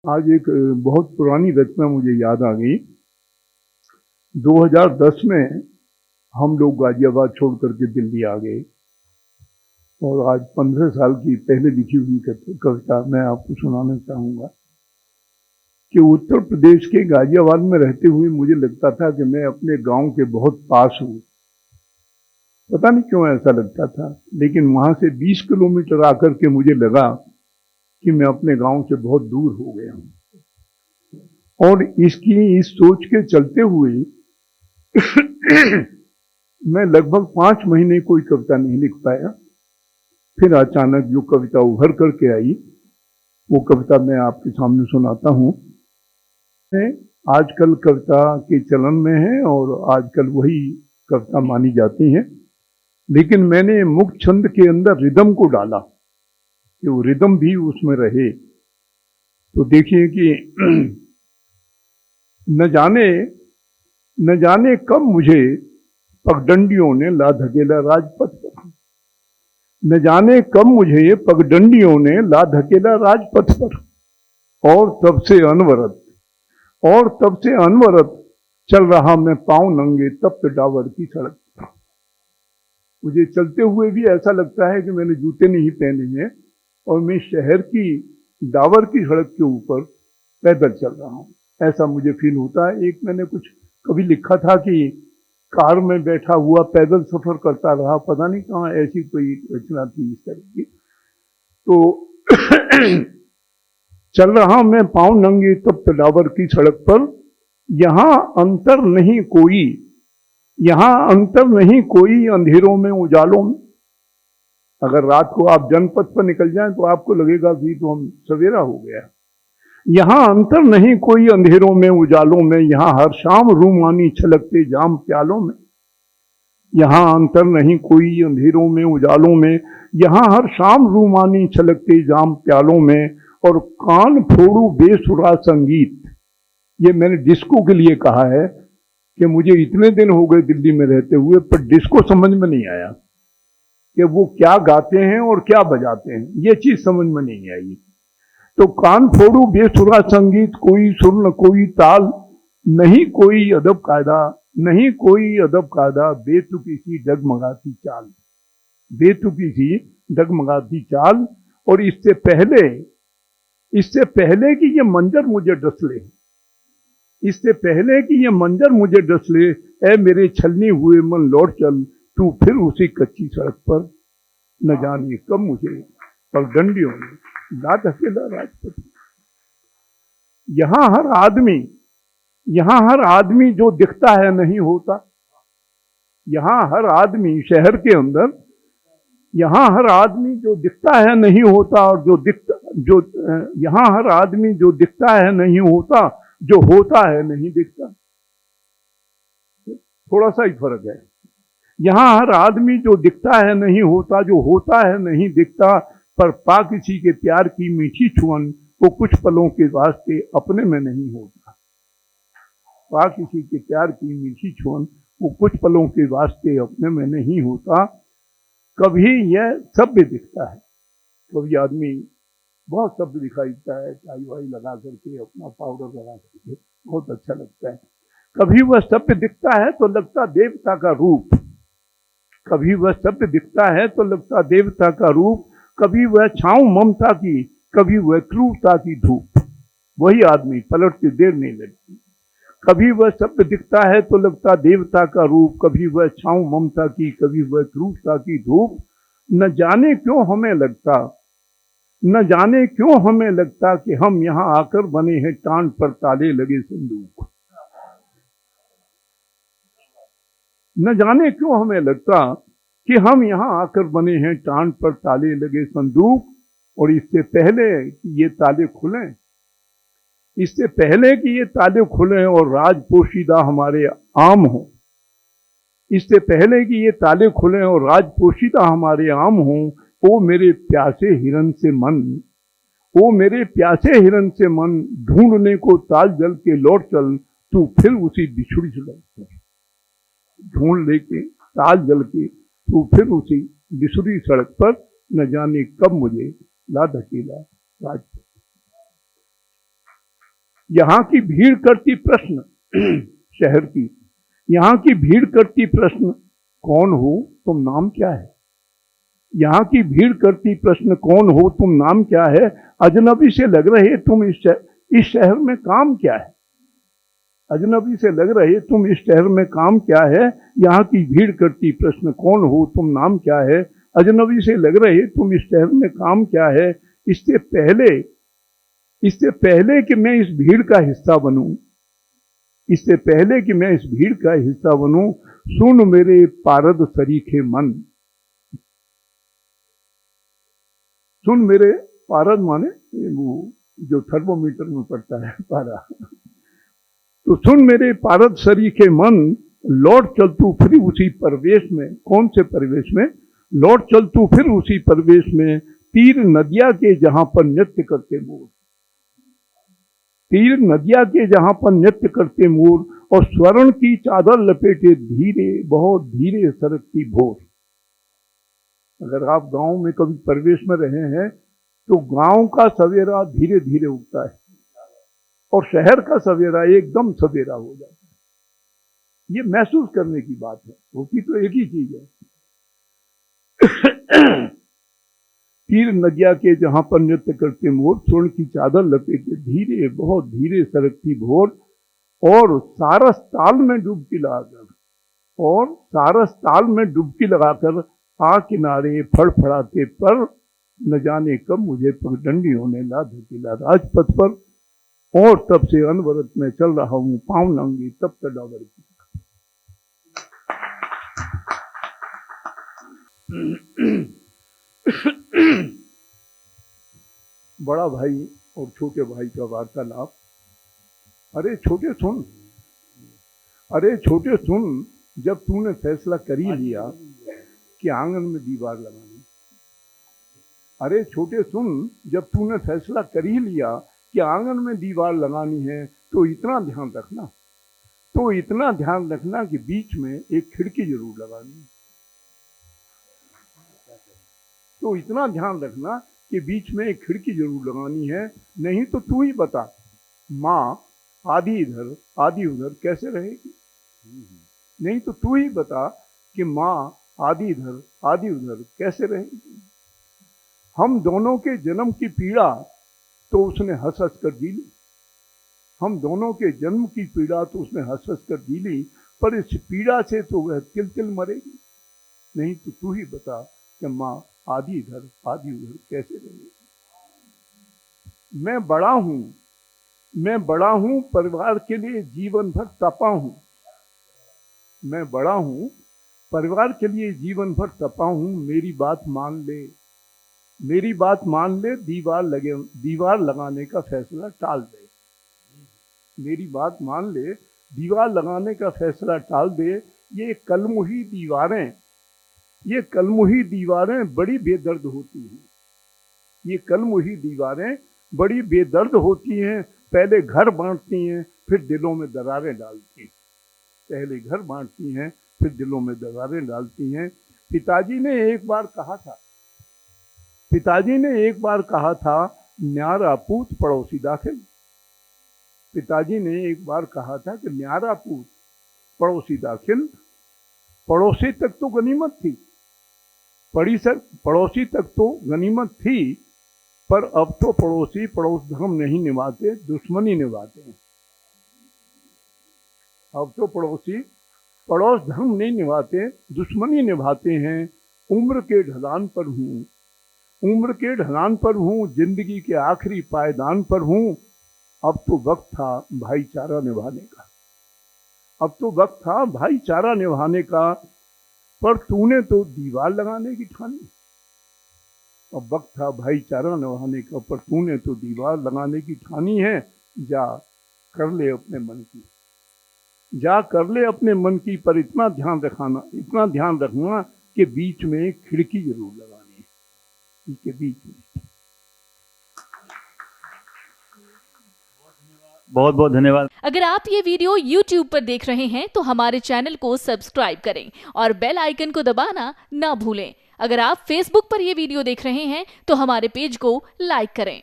आज एक बहुत पुरानी रचना मुझे याद आ गई। 2010 में हम लोग गाजियाबाद छोड़ करके दिल्ली आ गए और आज 15 साल की पहले लिखी हुई कविता मैं आपको सुनाना चाहूँगा कि उत्तर प्रदेश के गाजियाबाद में रहते हुए मुझे लगता था कि मैं अपने गांव के बहुत पास हूँ। पता नहीं क्यों ऐसा लगता था, लेकिन वहां से 20 किलोमीटर आकर के मुझे लगा कि मैं अपने गांव से बहुत दूर हो गया हूँ। और इस सोच के चलते हुए मैं लगभग 5 महीने कोई कविता नहीं लिख पाया। फिर अचानक जो कविता उभर करके आई वो कविता मैं आपके सामने सुनाता हूँ। आजकल कविता के चलन में है और आजकल वही कविता मानी जाती है, लेकिन मैंने मुक्त छंद के अंदर रिदम को डाला कि वो रिदम भी उसमें रहे। तो देखिए कि न जाने कब मुझे पगडंडियों ने ला धकेला राजपथ पर। न जाने कब मुझे पगडंडियों ने ला धकेला राजपथ पर। और तब से अनवरत चल रहा मैं पांव नंगे तप्त डावर की सड़क पर। मुझे चलते हुए भी ऐसा लगता है कि मैंने जूते नहीं पहने हैं और मैं शहर की डावर की सड़क के ऊपर पैदल चल रहा हूँ, ऐसा मुझे फील होता है। एक मैंने कुछ कभी लिखा था कि कार में बैठा हुआ पैदल सफर करता रहा, पता नहीं कहाँ ऐसी कोई रचना थी इस तरह की। तो चल रहा मैं पांव नंगे तप्त डावर की सड़क पर, यहाँ अंतर नहीं कोई अंधेरों में उजालों में। अगर रात को आप जनपथ पर निकल जाएं तो आपको लगेगा कि तो हम सवेरा हो गया। यहाँ अंतर नहीं कोई अंधेरों में उजालों में, यहाँ हर शाम रूमानी छलकते जाम प्यालों में। यहाँ अंतर नहीं कोई अंधेरों में उजालों में, यहाँ हर शाम रूमानी छलकते जाम प्यालों में। और कान फोड़ू बेसुरा संगीत, ये मैंने डिस्को के लिए कहा है कि मुझे इतने दिन हो गए दिल्ली में रहते हुए, पर डिस्को समझ में नहीं आया कि वो क्या गाते हैं और क्या बजाते हैं, ये चीज समझ में नहीं आई। तो कान फोड़ू बेसुरा संगीत, कोई सुर न कोई ताल, नहीं कोई अदब कायदा, बेतुकी सी डगमगाती चाल। और इससे पहले कि ये मंजर मुझे डस ले, ए मेरे छलनी हुए मन लौट चल, तू फिर उसी कच्ची सड़क पर। न जाने कब मुझे पगडंडियों ने ला धकेला राजपथ। यहाँ हर आदमी जो दिखता है नहीं होता। यहाँ हर आदमी शहर के अंदर, यहाँ हर आदमी जो दिखता है नहीं होता, और यहाँ हर आदमी जो दिखता है नहीं होता, जो होता है नहीं दिखता। थोड़ा सा ही फर्क है। यहाँ हर आदमी जो दिखता है नहीं होता, जो होता है नहीं दिखता। पर पा किसी के प्यार की मीठी छुअन, वो कुछ पलों के वास्ते अपने में नहीं होता। पा किसी के प्यार की मीठी छुअन, वो कुछ पलों के वास्ते अपने में नहीं होता। कभी यह सभ्य दिखता है, कभी आदमी बहुत सभ्य दिखाई देता है, चाय वाई लगा करके, अपना पाउडर लगा करके, बहुत अच्छा लगता है। कभी वह सभ्य दिखता है तो लगता देवता का रूप, कभी वह सभ्य दिखता है तो लगता देवता का रूप। कभी वह छांव ममता की, कभी वह क्रूरता की धूप। वही आदमी पलटते देर नहीं लगती। कभी वह सभ्य दिखता है तो लगता देवता का रूप, कभी वह छांव ममता की, कभी वह क्रूरता की धूप। न जाने क्यों हमें लगता कि हम यहाँ आकर बने हैं टांड पर ताले लगे संदूक। न जाने क्यों हमें लगता कि हम यहाँ आकर बने हैं टांड पर ताले लगे संदूक। और इससे पहले कि ये ताले खुलें और राज पोशीदा हमारे आम हो, इससे पहले कि ये ताले खुलें और राज पोशीदा हमारे आम हो, ओ मेरे प्यासे हिरन से मन ढूंढने को ताल जल के लौट चल, तू फिर उसी बिछुड़ी सड़क पर। ढूंढ लेके ताल जल के तू फिर उसी बिछुड़ी सड़क पर, न जाने कब मुझे ला धकेला राजपथ। यहाँ की भीड़ करती प्रश्न शहर की, यहाँ की भीड़ करती प्रश्न, कौन हो तुम, नाम क्या है। यहाँ की भीड़ करती प्रश्न, कौन हो तुम, नाम क्या है। अजनबी से लग रहे तुम इस शहर में काम क्या है। अजनबी से लग रहे तुम इस शहर में काम क्या है। यहाँ की भीड़ करती प्रश्न, कौन हो तुम, नाम क्या है। अजनबी से लग रहे तुम इस शहर में काम क्या है। इससे पहले कि मैं इस भीड़ का हिस्सा बनूं, इससे पहले कि मैं इस भीड़ का हिस्सा बनूं, सुन मेरे पारद सरीखे मन। सुन मेरे पारद माने वो जो थर्मोमीटर में पड़ता है पारा। तो सुन मेरे पारद सरीखे मन, लौट चल तू फिर उसी परवेश में। कौन से परवेश में। लौट चल तू फिर उसी परवेश में, तीर नदिया के जहां पर नृत्य करते मोर। तीर नदिया के जहां पर नृत्य करते मोर, और स्वर्ण की चादर लपेटे धीरे, बहुत धीरे सरकती भोर। अगर आप गांव में कभी परवेश में रहे हैं तो गांव का सवेरा धीरे धीरे उगता है और शहर का सवेरा एकदम सवेरा हो जाता है। ये महसूस करने की बात है, होती तो एक ही चीज है। तीर नदिया के जहां पर नृत्य करते मोर, स्वर्ण की चादर लपेटे धीरे, बहुत धीरे सरकती भोर। और सारस ताल में डुबकी लगाकर, और सारस ताल में डुबकी लगाकर, आ किनारे फड़फड़ाते पर, न जाने कब मुझे पगडंडी होने ला धकेला राजपथ पर। और तब से अनवरत में चल रहा हूं पांव नंगी तब तक डाबर की। बड़ा भाई और छोटे भाई का वार्तालाप। अरे छोटे सुन, अरे छोटे सुन, जब तूने फैसला कर ही लिया कि आंगन में दीवार लगानी। अरे छोटे सुन, जब तूने फैसला कर ही लिया कि आंगन में दीवार लगानी है, तो इतना ध्यान रखना, कि बीच में एक खिड़की जरूर लगानी। तो इतना ध्यान रखना कि बीच में एक खिड़की जरूर लगानी है, नहीं तो तू ही बता, माँ आधी इधर आधी उधर कैसे रहेगी। नहीं तो तू ही बता कि माँ आधी इधर आधी उधर कैसे रहेगी। हम दोनों के जन्म की पीड़ा तो उसने हंस हंस कर जी ली। हम दोनों के जन्म की पीड़ा तो उसने हंस हंस कर जी ली, पर इस पीड़ा से तो वह तिल तिल मरेगी। नहीं तो तू ही बता कि माँ आधी इधर आधी उधर कैसे रहेगी। मैं बड़ा हूं परिवार के लिए जीवन भर तपा हूं। मैं बड़ा हूं परिवार के लिए जीवन भर तपा हूं। मेरी बात मान ले, मेरी बात मान ले, दीवार लगाने का फैसला टाल दे। मेरी बात मान ले, दीवार लगाने का फैसला टाल दे। ये कलमुही दीवारें बड़ी बेदर्द होती हैं। ये कलमुही दीवारें बड़ी बेदर्द होती हैं। पहले घर बांटती हैं, फिर दिलों में दरारें डालती हैं। पहले घर बांटती हैं, फिर दिलों में दरारें डालती हैं। पिताजी ने एक बार कहा था, न्यारा पूत पड़ोसी दाखिल। पिताजी ने एक बार कहा था कि न्यारा पूत पड़ोसी दाखिल। पड़ोसी तक तो गनीमत थी, पड़ोसी तक तो गनीमत थी, पर अब तो पड़ोसी पड़ोस धर्म नहीं निभाते, दुश्मनी निभाते हैं। अब तो पड़ोसी पड़ोस धर्म नहीं निभाते, दुश्मनी निभाते हैं। उम्र के ढलान पर हूँ, जिंदगी के आखिरी पायदान पर हूँ। अब तो वक्त था भाईचारा निभाने का, पर तूने तो दीवार लगाने की ठानी। अब वक्त था भाईचारा निभाने का, पर तूने तो दीवार लगाने की ठानी है। जा कर ले अपने मन की, पर इतना ध्यान रखना कि बीच में एक खिड़की जरूर लगानी है, इसके बीच में। बहुत बहुत धन्यवाद। अगर आप ये वीडियो YouTube पर देख रहे हैं तो हमारे चैनल को सब्सक्राइब करें और बेल आइकन को दबाना ना भूलें। अगर आप Facebook पर ये वीडियो देख रहे हैं तो हमारे पेज को लाइक करें।